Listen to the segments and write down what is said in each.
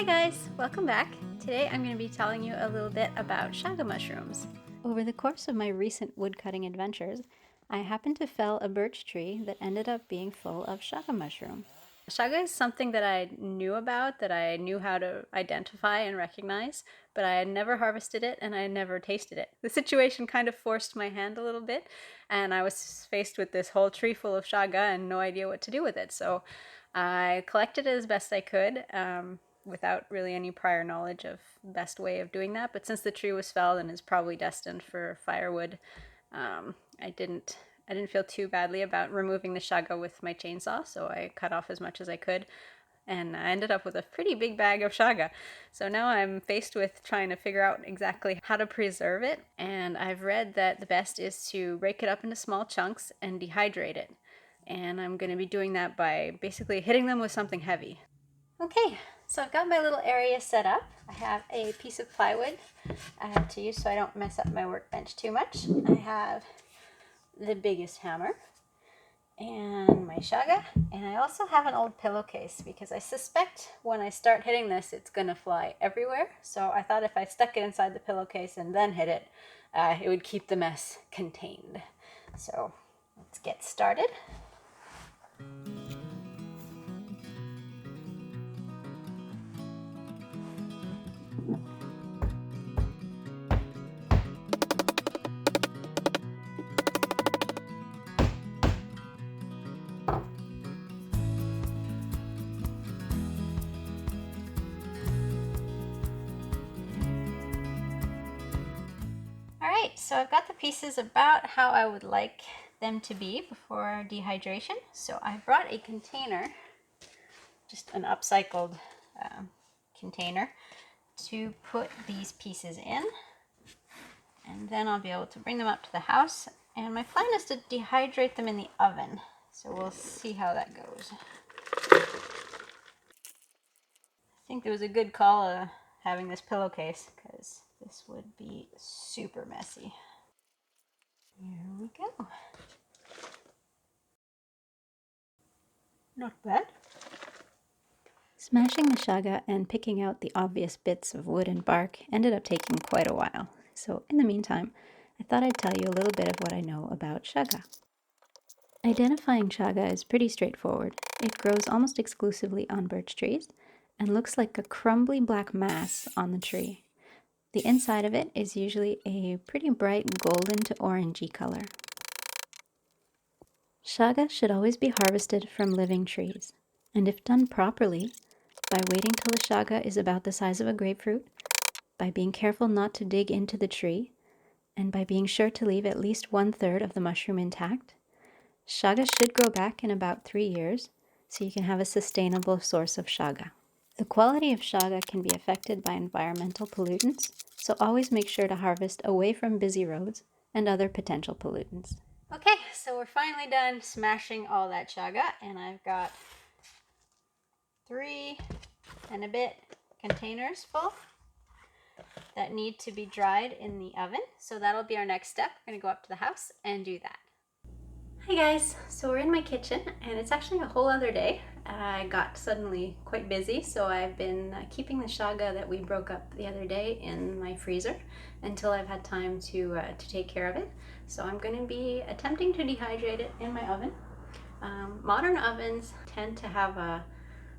Hi guys, welcome back. Today I'm going to be telling you a little bit about Chaga mushrooms. Over the course of my recent woodcutting adventures, I happened to fell a birch tree that ended up being full of Chaga mushroom. Chaga is something that I knew about, that I knew how to identify and recognize, but I had never harvested it and I had never tasted it. The situation kind of forced my hand a little bit, and I was faced with this whole tree full of Chaga and no idea what to do with it. So I collected it as best I could, without really any prior knowledge of the best way of doing that. But since the tree was felled and is probably destined for firewood, I didn't feel too badly about removing the Chaga with my chainsaw, so I cut off as much as I could, and I ended up with a pretty big bag of Chaga. So now I'm faced with trying to figure out exactly how to preserve it, and I've read that the best is to break it up into small chunks and dehydrate it. And I'm going to be doing that by basically hitting them with something heavy. Okay, so I've got my little area set up. I have a piece of plywood I have to use so I don't mess up my workbench too much. I have the biggest hammer and my Chaga, and I also have an old pillowcase because I suspect when I start hitting this it's gonna fly everywhere. So I thought if I stuck it inside the pillowcase and then hit it, it would keep the mess contained. So let's get started. Alright, so I've got the pieces about how I would like them to be before dehydration. So I brought a container, just an upcycled container, to put these pieces in. And then I'll be able to bring them up to the house. And my plan is to dehydrate them in the oven. So we'll see how that goes. I think it was a good call having this pillowcase because this would be super messy. Here we go. Not bad. Smashing the Chaga and picking out the obvious bits of wood and bark ended up taking quite a while. So in the meantime, I thought I'd tell you a little bit of what I know about Chaga. Identifying Chaga is pretty straightforward. It grows almost exclusively on birch trees and looks like a crumbly black mass on the tree. The inside of it is usually a pretty bright golden to orangey color. Chaga should always be harvested from living trees, and if done properly, by waiting till the Chaga is about the size of a grapefruit, by being careful not to dig into the tree, and by being sure to leave at least 1/3 of the mushroom intact, Chaga should grow back in about 3 years, so you can have a sustainable source of Chaga. The quality of Chaga can be affected by environmental pollutants, so always make sure to harvest away from busy roads and other potential pollutants. Okay, so we're finally done smashing all that Chaga, and I've got 3 and a bit containers full that need to be dried in the oven. So that'll be our next step. We're gonna go up to the house and do that. Hi guys, so we're in my kitchen and it's actually a whole other day. I got suddenly quite busy, so I've been keeping the Chaga that we broke up the other day in my freezer until I've had time to take care of it. So I'm going to be attempting to dehydrate it in my oven. Modern ovens tend to have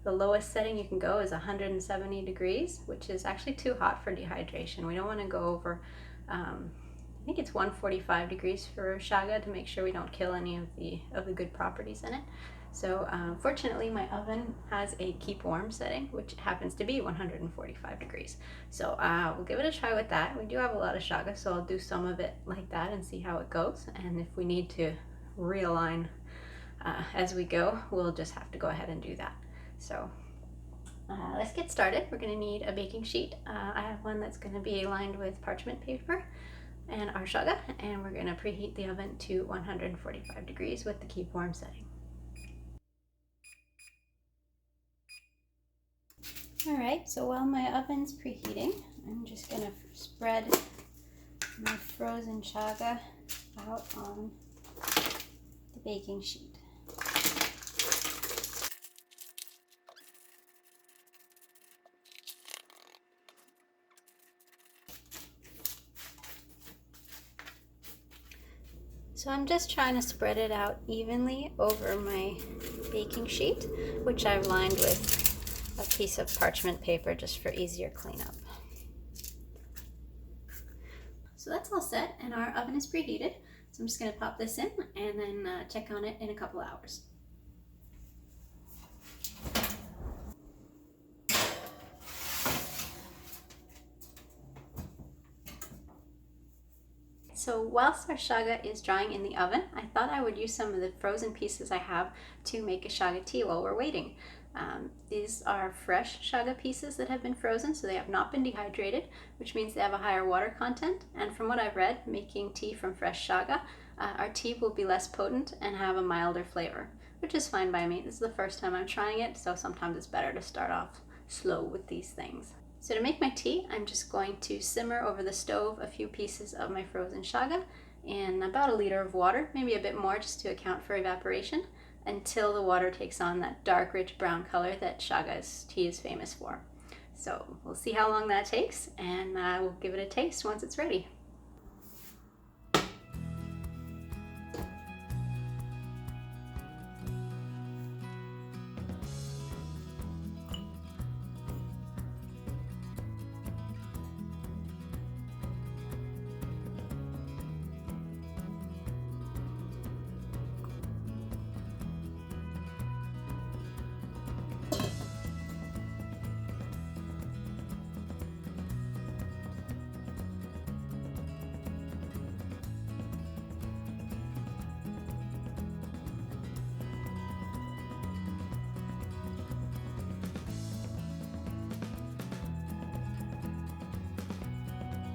the lowest setting you can go is 170 degrees, which is actually too hot for dehydration. We don't want to go over I think it's 145 degrees for Chaga to make sure we don't kill any of the good properties in it. So fortunately my oven has a keep warm setting, which happens to be 145 degrees. So we'll give it a try with that. We do have a lot of Chaga, so I'll do some of it like that and see how it goes. And if we need to realign as we go, we'll just have to go ahead and do that. So let's get started. We're going to need a baking sheet. I have one that's going to be lined with parchment paper and our Chaga, and we're going to preheat the oven to 145 degrees with the keep warm setting. Alright, so while my oven's preheating, I'm just going to spread my frozen Chaga out on the baking sheet. So I'm just trying to spread it out evenly over my baking sheet, which I've lined with a piece of parchment paper just for easier cleanup. So that's all set, and our oven is preheated. So I'm just going to pop this in and then check on it in a couple hours. So whilst our chaga is drying in the oven, I thought I would use some of the frozen pieces I have to make a chaga tea while we're waiting. These are fresh chaga pieces that have been frozen, so they have not been dehydrated, which means they have a higher water content. And from what I've read, making tea from fresh chaga, our tea will be less potent and have a milder flavor, which is fine by me. This is the first time I'm trying it, so sometimes it's better to start off slow with these things. So to make my tea, I'm just going to simmer over the stove a few pieces of my frozen chaga in about a liter of water, maybe a bit more just to account for evaporation, until the water takes on that dark, rich brown color that Chaga's tea is famous for. So we'll see how long that takes, and we'll give it a taste once it's ready.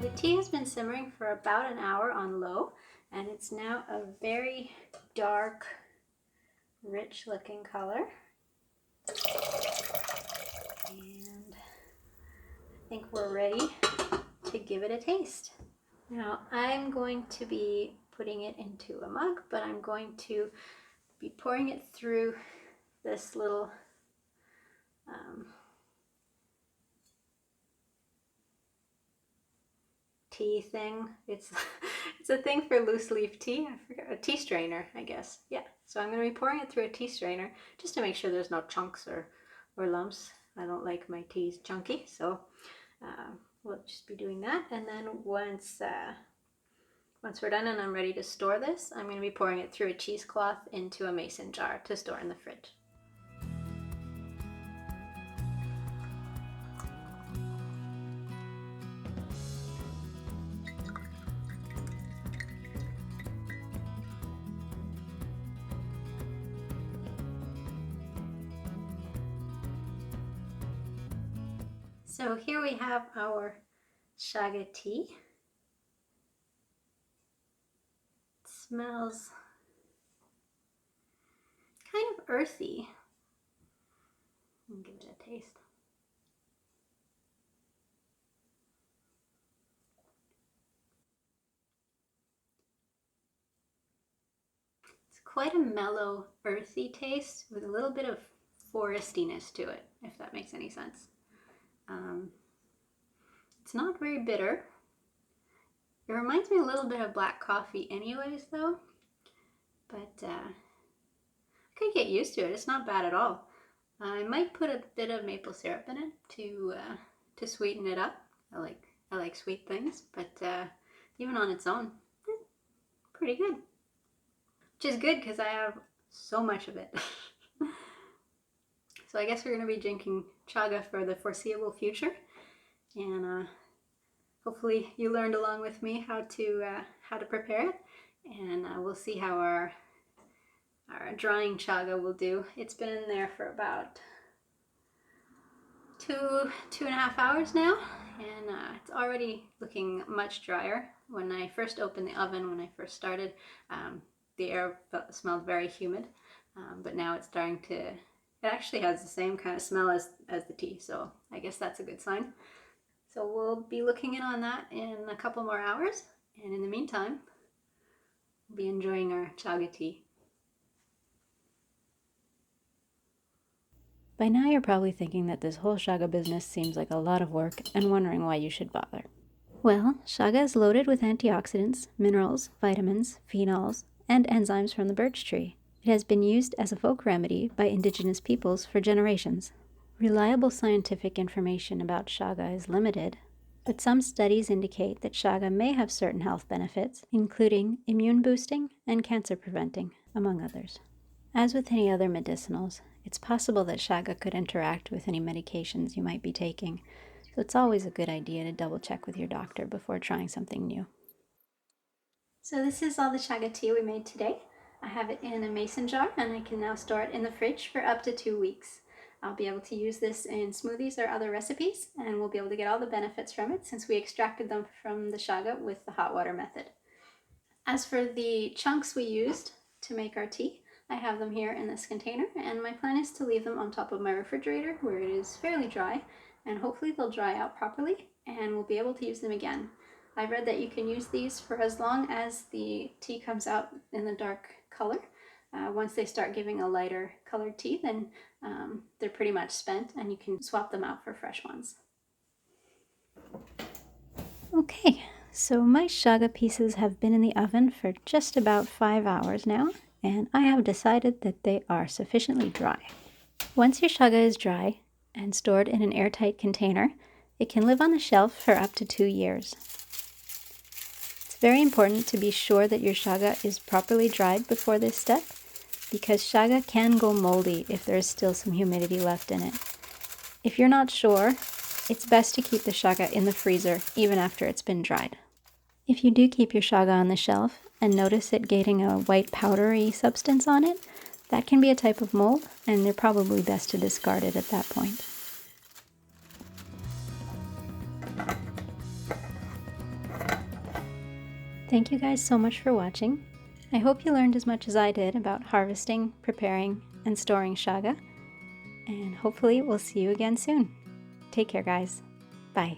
The tea has been simmering for about an hour on low, and it's now a very dark, rich looking color. And I think we're ready to give it a taste. Now I'm going to be putting it into a mug, but I'm going to be pouring it through this little tea thing. It's a thing for loose leaf tea. I forgot, a tea strainer, I guess. Yeah. So I'm going to be pouring it through a tea strainer just to make sure there's no chunks or lumps. I don't like my teas chunky, so we'll just be doing that. And then once we're done and I'm ready to store this, I'm going to be pouring it through a cheesecloth into a mason jar to store in the fridge. So here we have our chaga tea. It smells kind of earthy. I'll give it a taste. It's quite a mellow, earthy taste with a little bit of forestiness to it, if that makes any sense. It's not very bitter. It reminds me a little bit of black coffee anyways, though. But I could get used to it. It's not bad at all. I might put a bit of maple syrup in it to sweeten it up. I like sweet things, but even on its own, pretty good. Which is good because I have so much of it. So I guess we're going to be drinking chaga for the foreseeable future, and hopefully you learned along with me how to prepare it, and we'll see how our drying chaga will do. It's been in there for about two and a half hours now, and it's already looking much drier. When I first opened the oven, when I first started, the air smelled very humid, but now it's starting to, it actually has the same kind of smell as the tea, so I guess that's a good sign. So we'll be looking in on that in a couple more hours, and in the meantime, we'll be enjoying our chaga tea. By now you're probably thinking that this whole chaga business seems like a lot of work and wondering why you should bother. Well, chaga is loaded with antioxidants, minerals, vitamins, phenols, and enzymes from the birch tree. It has been used as a folk remedy by indigenous peoples for generations. Reliable scientific information about chaga is limited, but some studies indicate that chaga may have certain health benefits, including immune boosting and cancer preventing, among others. As with any other medicinals, it's possible that chaga could interact with any medications you might be taking, so it's always a good idea to double check with your doctor before trying something new. So this is all the chaga tea we made today. I have it in a mason jar and I can now store it in the fridge for up to 2 weeks. I'll be able to use this in smoothies or other recipes, and we'll be able to get all the benefits from it since we extracted them from the chaga with the hot water method. As for the chunks we used to make our tea, I have them here in this container, and my plan is to leave them on top of my refrigerator where it is fairly dry, and hopefully they'll dry out properly and we'll be able to use them again. I read that you can use these for as long as the tea comes out in the dark color. Once they start giving a lighter colored tea, then they're pretty much spent and you can swap them out for fresh ones. Okay, so my chaga pieces have been in the oven for just about 5 hours now, and I have decided that they are sufficiently dry. Once your chaga is dry and stored in an airtight container, it can live on the shelf for up to 2 years. It's very important to be sure that your chaga is properly dried before this step, because chaga can go moldy if there is still some humidity left in it. If you're not sure, it's best to keep the chaga in the freezer even after it's been dried. If you do keep your chaga on the shelf and notice it getting a white powdery substance on it, that can be a type of mold, and they're probably best to discard it at that point. Thank you guys so much for watching. I hope you learned as much as I did about harvesting, preparing, and storing chaga, and hopefully we'll see you again soon. Take care, guys. Bye.